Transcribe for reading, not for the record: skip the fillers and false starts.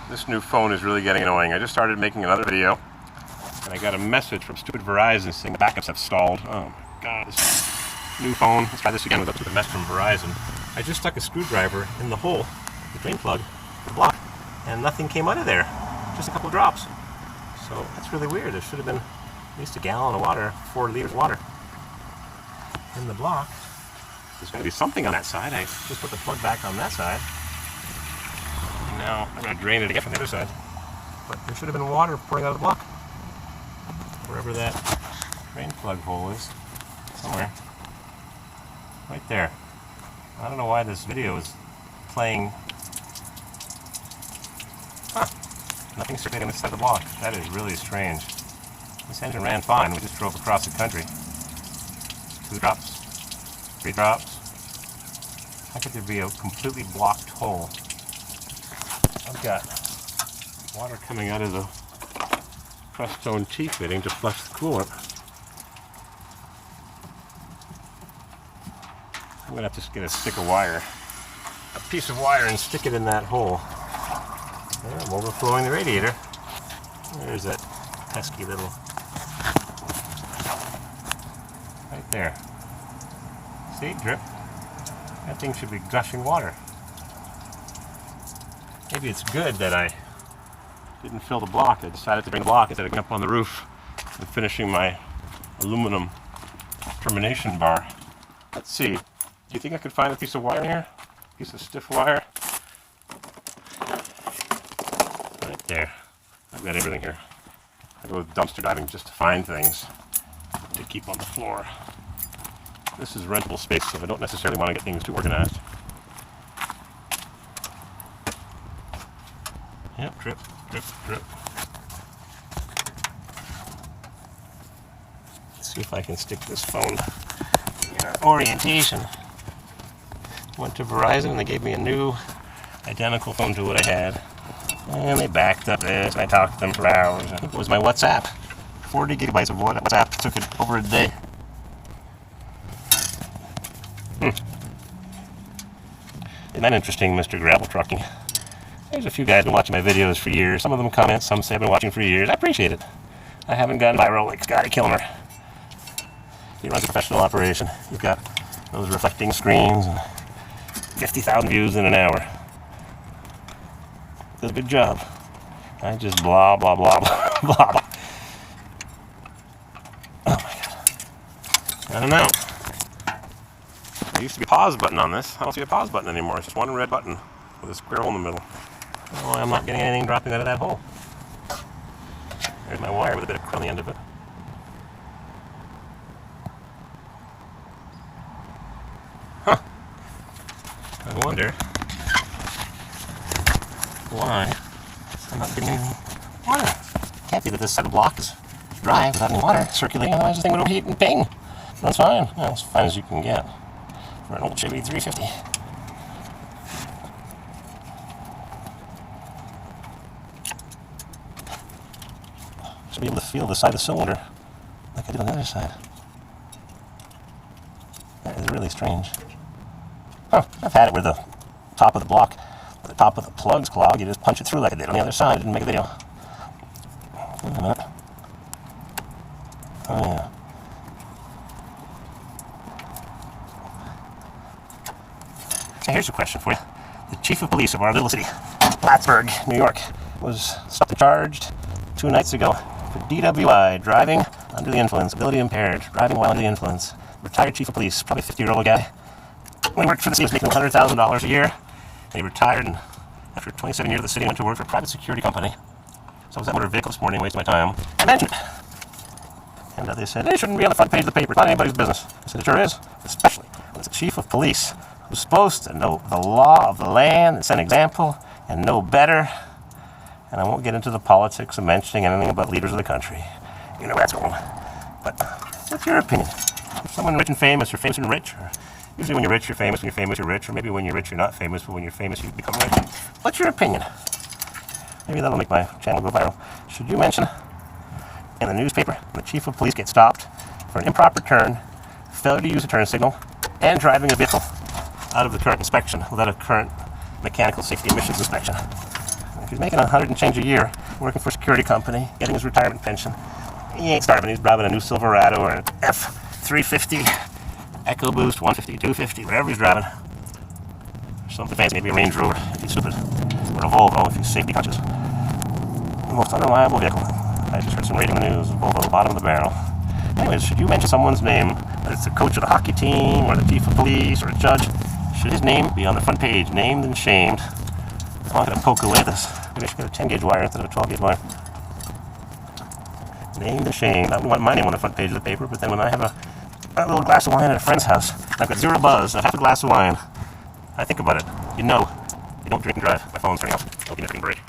This new phone is really getting annoying. I just started making another video, and I got a message from stupid Verizon saying the backups have stalled. Oh my god, this new phone. Let's try this again with a mess from Verizon. I just stuck a screwdriver in the hole, the drain plug, the block, and nothing came out of there. Just a couple of drops. So that's really weird. There should have been at least a gallon of water, 4 liters of water in the block. There's got to be something on that side. I just put the plug back on that side. Now I'm going to drain it again from the other side. But there should have been water pouring out of the block. Wherever that drain plug hole is. Somewhere. Right there. I don't know why this video is playing. Huh. Nothing circulating on this side of the block. That is really strange. This engine ran fine. We just drove across the country. 2 drops. 3 drops. How could there be a completely blocked hole? I've got water coming out of the crushed stone T-fitting to flush the coolant. I'm going to have to get a stick of wire, a piece of wire, and stick it in that hole. There, I'm overflowing the radiator. There's that pesky little... right there. See, drip. That thing should be gushing water. Maybe it's good that I didn't fill the block. I decided to bring the block instead of going up on the roof and finishing my aluminum termination bar. Let's see. Do you think I could find a piece of wire in here? A piece of stiff wire? Right there. I've got everything here. I go dumpster diving just to find things to keep on the floor. This is rentable space, so I don't necessarily want to get things too organized. Yep, drip, drip, drip. Let's see if I can stick this phone in our orientation. Went to Verizon and they gave me a new identical phone to what I had. And they backed up this, and I talked to them for hours. I think it was my WhatsApp. 40 gigabytes of WhatsApp. Took it over a day. Isn't that interesting, Mr. Gravel Trucking? There's a few guys been watching my videos for years. Some of them comment, some say I've been watching for years. I appreciate it. I haven't gone viral like Scotty Kilmer. He runs a professional operation. You've got those reflecting screens and 50,000 views in an hour. Does a good job. I just blah, blah, blah, blah, blah, blah. Oh my god. I don't know. There used to be a pause button on this. I don't see a pause button anymore. It's just one red button with a square hole in the middle. Oh, I'm not getting anything dropping out of that hole. There's my wire with a bit of crook on the end of it. Huh. I wonder why I'm not getting any water. Can't be that this set of blocks is dry without any water circulating, otherwise this thing would overheat and ping. That's fine. Well, as fine as you can get for an old Chevy 350. Should be able to feel the side of the cylinder like I did on the other side. That is really strange. Huh, I've had it where the top of the block, where the top of the plug's clogged, you just punch it through like I did on the other side. Didn't make a video. Wait a minute. Oh yeah. So here's a question for you. The chief of police of our little city, Plattsburgh, New York, was stopped and charged 2 nights ago for DWI, driving under the influence, ability impaired, driving while under the influence. Retired chief of police, probably a 50-year-old guy. When he worked for the city, he was making $100,000 a year. And he retired, and after 27 years of the city, went to work for a private security company. So I was at motor vehicle this morning, wasting my time. I mentioned it. And they said, it shouldn't be on the front page of the paper. It's not anybody's business. I said, it sure is, especially when it's a chief of police who's supposed to know the law of the land and set an example and know better. And I won't get into the politics of mentioning anything about leaders of the country. You know where that's going. But what's your opinion? If someone rich and famous, or famous and rich, or usually when you're rich, you're famous. When you're famous, you're rich. Or maybe when you're rich, you're not famous. But when you're famous, you become rich. What's your opinion? Maybe that'll make my channel go viral. Should you mention in the newspaper when the chief of police gets stopped for an improper turn, failure to use a turn signal, and driving a vehicle out of the current inspection without a current mechanical safety emissions inspection? If he's making 100 and change a year, working for a security company, getting his retirement pension, he ain't starving. He's driving a new Silverado or an F350, EcoBoost, 150, 250, whatever he's driving. Something fancy, maybe a Range Rover if he's stupid, or a Volvo if he's safety conscious. The most unreliable vehicle. I just heard some rating in the news, Volvo, bottom of the barrel. Anyways, should you mention someone's name, whether it's the coach of the hockey team, or the chief of police, or a judge, should his name be on the front page, named and shamed? I'm not going to poke away at this. Maybe I should get a 10-gauge wire instead of a 12-gauge wire. Named and shamed. I wouldn't want my name on the front page of the paper, but then when I have a little glass of wine at a friend's house, I've got zero buzz, and I have a glass of wine, I think about it. You know, you don't drink and drive. My phone's turning off. Hope you never can break.